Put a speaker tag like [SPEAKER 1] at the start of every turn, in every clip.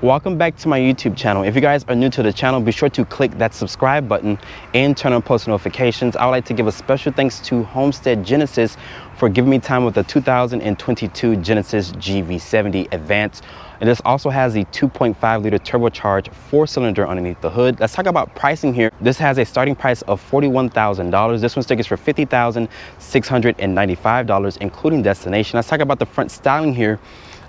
[SPEAKER 1] Welcome back to my YouTube channel. If you guys are new to the channel, be sure to click that subscribe button and turn on post notifications. I would like to give a special thanks to Homestead Genesis for giving me time with the 2022 Genesis GV70 Advance. And this also has a 2.5 liter turbocharged 4-cylinder underneath the hood. Let's talk about pricing here. This has a starting price of $41,000. This one's tickets for $50,695, including destination. Let's talk about the front styling here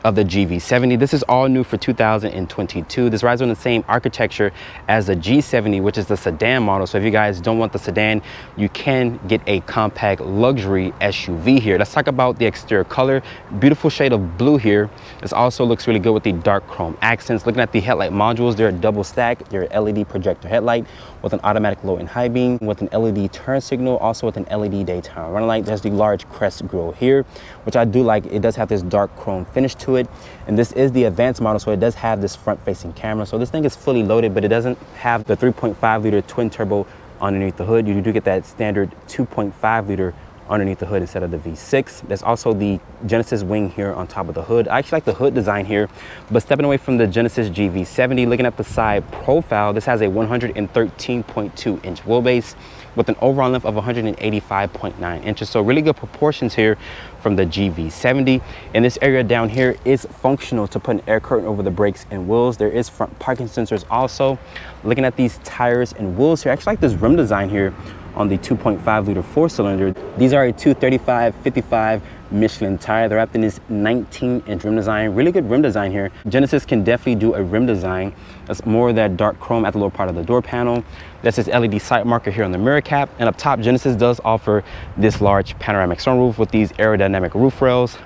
[SPEAKER 1] of the GV70. This is all new for 2022. This rides on the same architecture as the G70, which is the sedan model. So if you guys don't want the sedan, you can get a compact luxury SUV here. Let's talk about the exterior color. Beautiful shade of blue here. This also looks really good with the dark chrome accents. Looking at the headlight modules, they're double stacked. They're LED projector headlight with an automatic low and high beam, with an LED turn signal, also with an LED daytime running light. There's the large crest grille here, which I do like. It does have this dark chrome finish to it. And this is the advanced model, so it does have this front facing camera. So this thing is fully loaded, but it doesn't have the 3.5 liter twin turbo underneath the hood. You do get that standard 2.5 liter underneath the hood instead of the V6. There's also the Genesis wing here on top of the hood. I actually like the hood design here, but stepping away from the Genesis GV70, looking at the side profile, this has a 113.2 inch wheelbase with an overall length of 185.9 inches. So really good proportions here from the GV70. And this area down here is functional to put an air curtain over the brakes and wheels. There is front parking sensors also. Looking at these tires and wheels here, I actually like this rim design here on the 2.5 liter 4-cylinder. These are a 235/55 Michelin tire. They're wrapped in this 19-inch rim design. Really good rim design here. Genesis can definitely do a rim design. That's more of that dark chrome at the lower part of the door panel. That's this LED sight marker here on the mirror cap. And up top, Genesis does offer this large panoramic sunroof with these aerodynamic roof rails.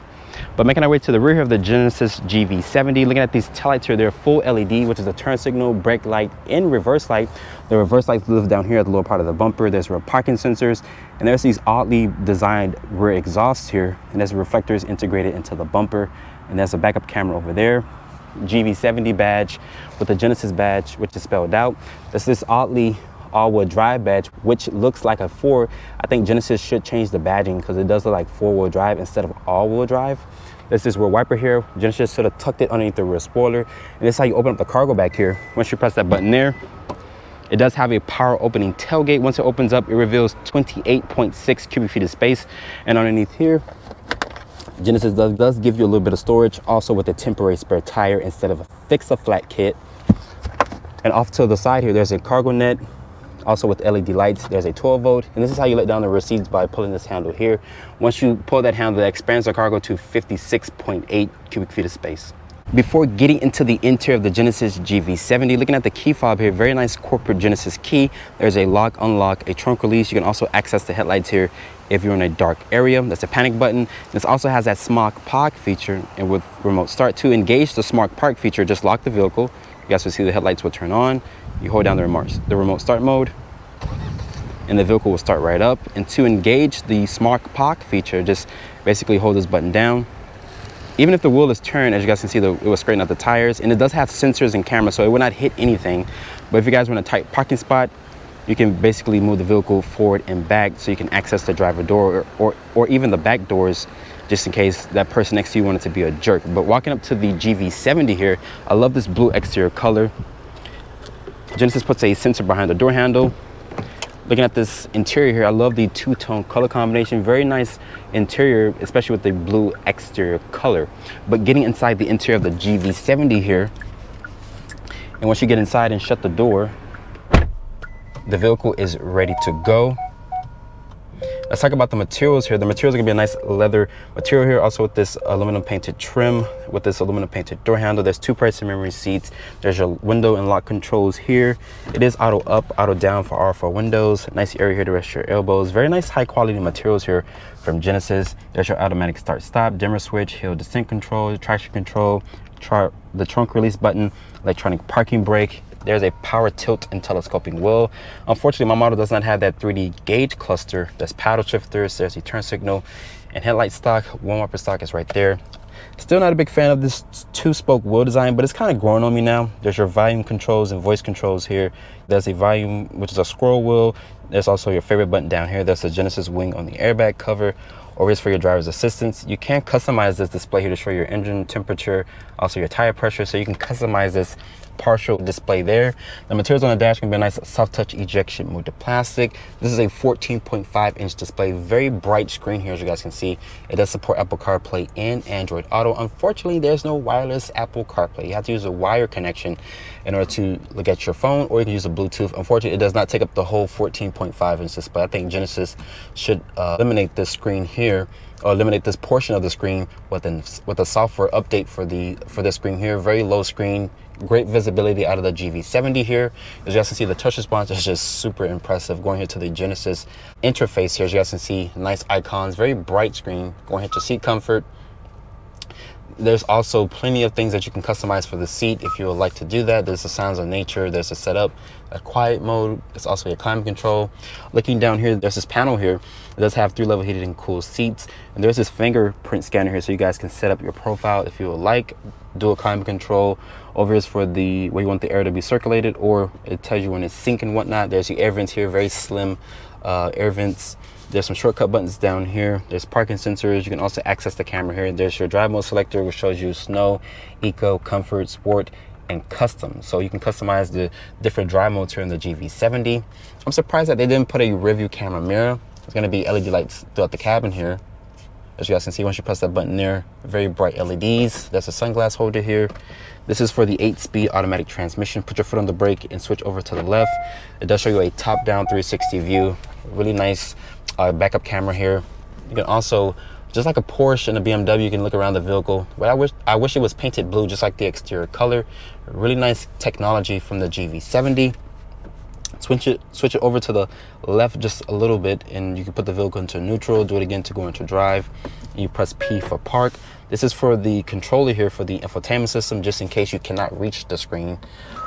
[SPEAKER 1] But making our way to the rear of the Genesis GV70, looking at these taillights here, they're full LED, which is a turn signal, brake light, and reverse light. The reverse lights live down here at the lower part of the bumper. There's rear parking sensors, and there's these oddly designed rear exhausts here, and there's reflectors integrated into the bumper, and there's a backup camera over there. GV70 badge with the Genesis badge, which is spelled out. There's this oddly all-wheel drive badge, which looks like a 4. I think Genesis should change the badging because it does look like 4-wheel drive instead of all-wheel drive. There's this rear wiper here. Genesis should have tucked it underneath the rear spoiler. And this is how you open up the cargo back here. Once you press that button there, it does have a power opening tailgate. Once it opens up, it reveals 28.6 cubic feet of space. And underneath here, Genesis does give you a little bit of storage, also with a temporary spare tire instead of a fix-a-flat kit. And off to the side here, there's a cargo net, also with LED lights. There's a 12 volt, and this is how you let down the rear seats, by pulling this handle here. Once you pull that handle, that expands the cargo to 56.8 cubic feet of space. Before getting into the interior of the Genesis GV70, looking at the key fob here, very nice corporate Genesis key. There's a lock, unlock, a trunk release. You can also access the headlights here if you're in a dark area. That's a panic button. This also has that smart park feature, and with remote start. To engage the smart park feature, just lock the vehicle. You guys will see the headlights will turn on. You hold down the remote start mode, and the vehicle will start right up. And to engage the smart park feature, just basically hold this button down. Even if the wheel is turned, as you guys can see, it will straighten out the tires, and it does have sensors and cameras, so it will not hit anything. But if you guys want a tight parking spot, you can basically move the vehicle forward and back so you can access the driver door or even the back doors, just in case that person next to you wanted to be a jerk. But walking up to the GV70 here, I love this blue exterior color. Genesis puts a sensor behind the door handle. Looking at this interior here, I love the two-tone color combination. Very nice interior, especially with the blue exterior color. But getting inside the interior of the GV70 here, and once you get inside and shut the door, the vehicle is ready to go. Let's talk about the materials here. The materials are gonna be a nice leather material here, also with this aluminum painted trim, with this aluminum painted door handle. There's 2 pairs of memory seats. There's your window and lock controls here. It is auto up, auto down for all 4 windows. Nice area here to rest your elbows. Very nice high quality materials here from Genesis. There's your automatic start stop, dimmer switch, hill descent control, traction control, the trunk release button, electronic parking brake. There's a power tilt and telescoping wheel. Unfortunately, my model does not have that 3D gauge cluster. There's paddle shifters, there's the turn signal, and headlight stock, warm upper stock is right there. Still not a big fan of this 2-spoke wheel design, but it's kind of growing on me now. There's your volume controls and voice controls here. There's a volume, which is a scroll wheel. There's also your favorite button down here. There's the Genesis wing on the airbag cover. Over is for your driver's assistance. You can customize this display here to show your engine temperature, also your tire pressure, so you can customize this partial display there. The materials on the dash can be a nice soft touch ejection molded plastic. This is a 14.5-inch display, very bright screen here as you guys can see. It does support Apple CarPlay and Android Auto. Unfortunately, there's no wireless Apple CarPlay. You have to use a wire connection in order to look at your phone, or you can use a Bluetooth. Unfortunately, it does not take up the whole 14.5-inch display. I think Genesis should eliminate this screen here, or eliminate this portion of the screen with a software update for this screen here. Very low screen, great visibility out of the GV70 here. As you guys can see, the touch response is just super impressive. Going here to the Genesis interface here, as you guys can see, nice icons, very bright screen. Going here to seat comfort. There's also plenty of things that you can customize for the seat if you would like to do that. There's the sounds of nature, there's a setup, a quiet mode, there's also your climate control. Looking down here, there's this panel here. It does have 3-level heated and cooled seats, and there's this fingerprint scanner here so you guys can set up your profile if you would like. Dual climate control. Over is for the where you want the air to be circulated, or it tells you when it's synced and whatnot. There's your air vents here, very slim air vents. There's some shortcut buttons down here. There's parking sensors. You can also access the camera here. There's your drive mode selector, which shows you snow, eco, comfort, sport, and custom. So you can customize the different drive modes here in the GV70. I'm surprised that they didn't put a rear view camera mirror. There's going to be LED lights throughout the cabin here. As you guys can see, once you press that button there, very bright LEDs. There's a sunglass holder here. This is for the 8-speed automatic transmission. Put your foot on the brake and switch over to the left. It does show you a top-down 360 view. Really nice backup camera here. You can also, just like a Porsche and a BMW, you can look around the vehicle. But I wish it was painted blue, just like the exterior color. Really nice technology from the GV70. Switch it over to the left just a little bit, and you can put the vehicle into neutral. Do it again to go into drive, and you press P for park. This is for the controller here for the infotainment system, just in case you cannot reach the screen.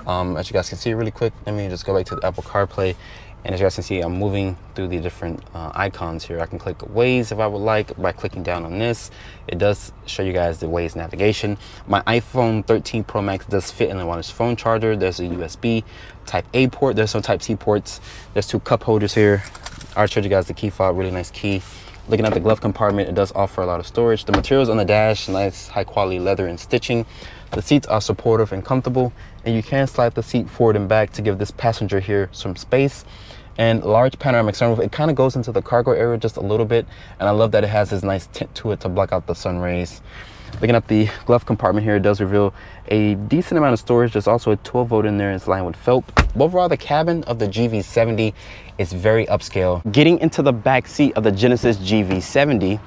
[SPEAKER 1] As you guys can see really quick, let me just go back to the Apple CarPlay. And as you guys can see, I'm moving through the different icons here. I can click Waze if I would like. By clicking down on this, it does show you guys the Waze navigation. My iPhone 13 Pro Max does fit in the wireless phone charger. There's a USB Type A port. There's some Type C ports. There's 2 cup holders here. I already showed you guys the key fob, really nice key. Looking at the glove compartment, it does offer a lot of storage. The materials on the dash, nice high quality leather and stitching. The seats are supportive and comfortable, and you can slide the seat forward and back to give this passenger here some space. And large panoramic sunroof. It kind of goes into the cargo area just a little bit, and I love that it has this nice tint to it to block out the sun rays. Looking at the glove compartment here, it does reveal a decent amount of storage. There's also a 12-volt in there. It's lined with felt. Overall, the cabin of the GV70 is very upscale. Getting into the back seat of the Genesis GV70,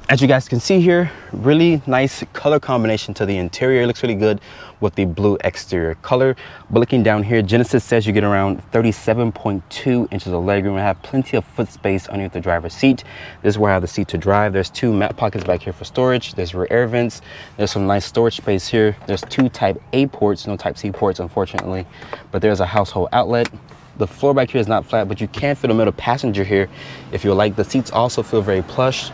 [SPEAKER 1] as you guys can see here, really nice color combination to the interior. It looks really good with the blue exterior color. But looking down here, Genesis says you get around 37.2 inches of legroom and have plenty of foot space underneath the driver's seat. This is where I have the seat to drive. There's 2 mat pockets back here for storage. There's rear air vents. There's some nice storage space here. There's 2 Type A ports, no Type C ports, unfortunately. But there's a household outlet. The floor back here is not flat, but you can fit a middle passenger here if you like. The seats also feel very plush.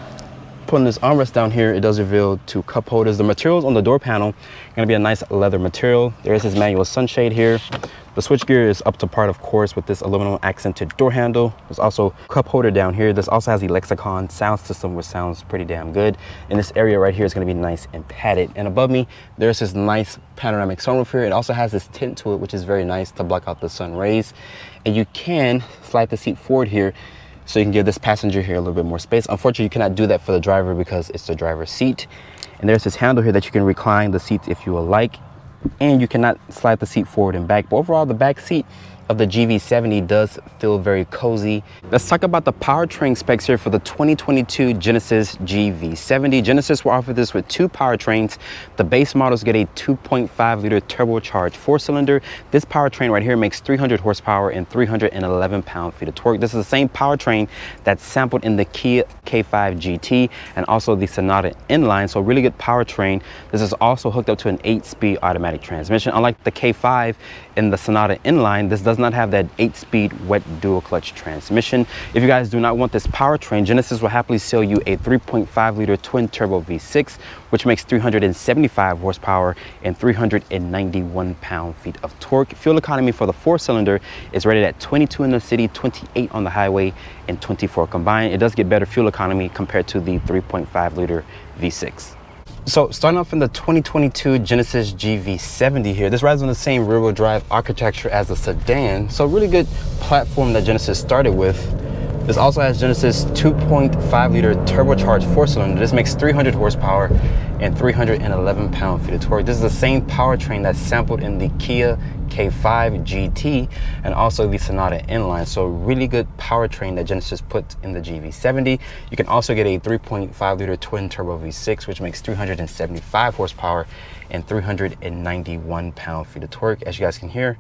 [SPEAKER 1] Putting this armrest down here, it does reveal 2 cup holders. The materials on the door panel are going to be a nice leather material. There is this manual sunshade here. The switchgear is up to part, of course, with this aluminum accented door handle. There's also a cup holder down here. This also has the Lexicon sound system, which sounds pretty damn good. And this area right here is going to be nice and padded. And above me, there's this nice panoramic sunroof here. It also has this tint to it, which is very nice to block out the sun rays. And you can slide the seat forward here, so you can give this passenger here a little bit more space. Unfortunately, you cannot do that for the driver because it's the driver's seat. And there's this handle here that you can recline the seats if you would like. And you cannot slide the seat forward and back. But overall, the back seat of the GV70 does feel very cozy. Let's talk about the powertrain specs here for the 2022 Genesis GV70. Genesis will offer this with 2 powertrains. The base models get a 2.5 liter turbocharged 4-cylinder. This powertrain right here makes 300 horsepower and 311 pound-feet of torque. This is the same powertrain that's sampled in the Kia K5 GT and also the Sonata inline, so really good powertrain. This is also hooked up to an 8-speed automatic transmission. Unlike the K5 and the Sonata inline, this does does not have that 8-speed wet dual clutch transmission. If you guys do not want this powertrain, Genesis will happily sell you a 3.5 liter twin turbo V6, which makes 375 horsepower and 391 pound-feet of torque. Fuel economy for the 4-cylinder is rated at 22 in the city, 28 on the highway, and 24 combined. It does get better fuel economy compared to the 3.5 liter V6. So starting off in the 2022 Genesis GV70 here, this rides on the same rear-wheel drive architecture as the sedan, so really good platform that Genesis started with. This also has Genesis 2.5 liter turbocharged 4-cylinder. This makes 300 horsepower and 311 pound-feet of torque. This is the same powertrain that's sampled in the Kia K5 GT and also the Sonata Inline. So really good powertrain that Genesis put in the GV70. You can also get a 3.5 liter twin turbo V6, which makes 375 horsepower and 391 pound-feet of torque. As you guys can hear,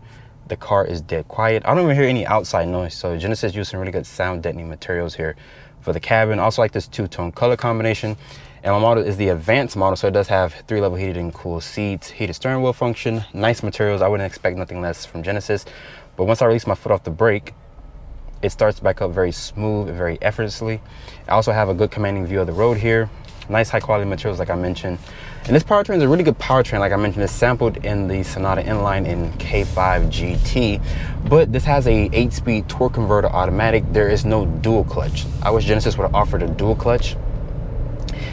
[SPEAKER 1] the car is dead quiet. I don't even hear any outside noise. So Genesis used some really good sound deadening materials here for the cabin. Also like this two-tone color combination. And my model is the advanced model, so it does have 3-level heated and cooled seats, heated steering wheel function, nice materials. I wouldn't expect nothing less from Genesis. But once I release my foot off the brake, it starts back up very smooth and very effortlessly. I also have a good commanding view of the road here. Nice high quality materials like I mentioned. And this powertrain is a really good powertrain. Like I mentioned, it's sampled in the Sonata Inline in K5 GT, but this has a 8-speed torque converter automatic. There is no dual clutch. I wish Genesis would have offered a dual clutch.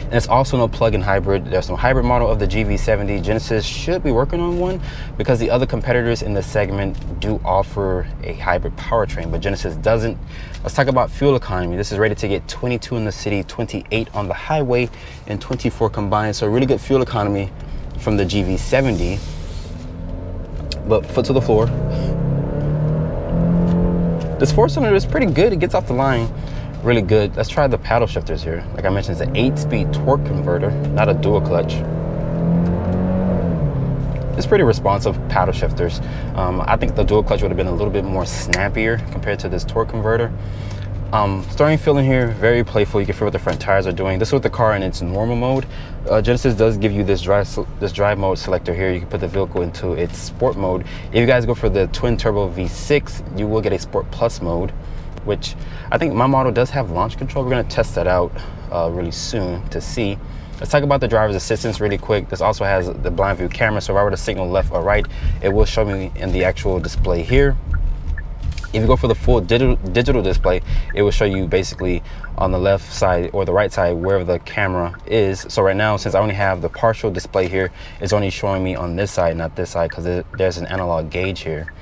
[SPEAKER 1] And it's also no plug-in hybrid. There's no hybrid model of the GV70. Genesis should be working on one because the other competitors in the segment do offer a hybrid powertrain, but Genesis doesn't. Let's talk about fuel economy. This is rated to get 22 in the city, 28 on the highway, and 24 combined. So really good fuel economy from the GV70. But foot to the floor. This 4-cylinder is pretty good. It gets off the line really good. Let's try the paddle shifters here. Like I mentioned, it's an 8-speed torque converter, not a dual clutch. It's pretty responsive paddle shifters. I think the dual clutch would have been a little bit more snappier compared to this torque converter. Steering feel in here, very playful. You can feel what the front tires are doing. This is with the car in its normal mode. Genesis does give you this drive mode selector here. You can put the vehicle into its sport mode. If you guys go for the twin turbo V6, you will get a Sport Plus mode, which I think my model does have launch control. We're gonna test that out really soon to see. Let's talk about the driver's assistance really quick. This also has the blind view camera, so if I were to signal left or right, it will show me in the actual display here. If you go for the full digital display, it will show you basically on the left side or the right side wherever the camera is. So right now, since I only have the partial display here, it's only showing me on this side, not this side, because there's an analog gauge here.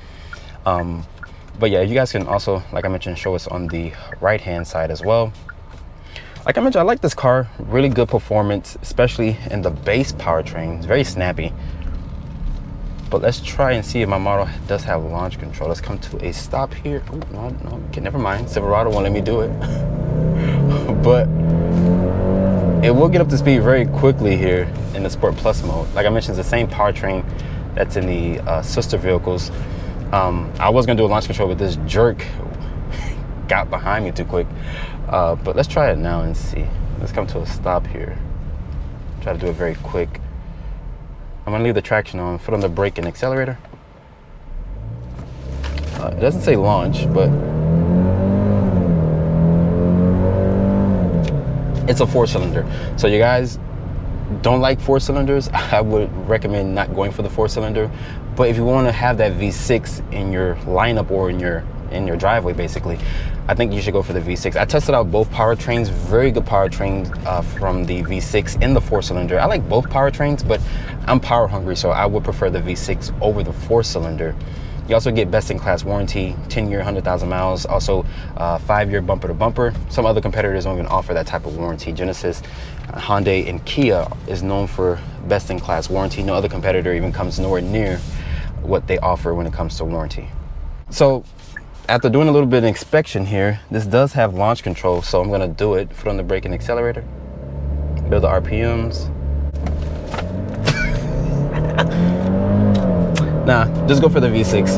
[SPEAKER 1] But yeah, you guys can also, like I mentioned, show us on the right-hand side as well. Like I mentioned, I like this car. Really good performance, especially in the base powertrain. It's very snappy. But let's try and see if my model does have launch control. Let's come to a stop here. Oh, no, okay, never mind. Silverado won't let me do it. But it will get up to speed very quickly here in the Sport Plus mode. Like I mentioned, it's the same powertrain that's in the sister vehicles. I was gonna do a launch control, but this jerk got behind me too quick. But let's try it now and see. Let's come to a stop here. Try to do it very quick. I'm gonna leave the traction on, foot on the brake and accelerator. It doesn't say launch, but it's a 4-cylinder. So you guys don't like 4-cylinders, I would recommend not going for the 4-cylinder. But if you want to have that V6 in your lineup or in your driveway, basically, I think you should go for the V6. I tested out both powertrains, very good powertrains from the V6 and the 4-cylinder. I like both powertrains, but I'm power hungry, so I would prefer the V6 over the 4-cylinder. You also get best-in-class warranty, 10-year, 100,000 miles, also 5-year bumper-to-bumper. Some other competitors don't even offer that type of warranty. Genesis, Hyundai, and Kia is known for best-in-class warranty. No other competitor even comes nowhere near what they offer when it comes to warranty. So after doing a little bit of inspection here, this does have launch control, so I'm gonna do it. Foot on the brake and accelerator, build the RPMs. Nah, just go for the V6.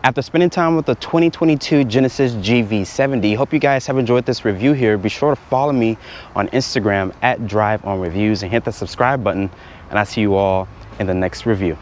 [SPEAKER 1] After spending time with the 2022 Genesis GV70, hope you guys have enjoyed this review here. Be sure to follow me on Instagram @DriveOnReviews and hit the subscribe button, and I'll see you all in the next review.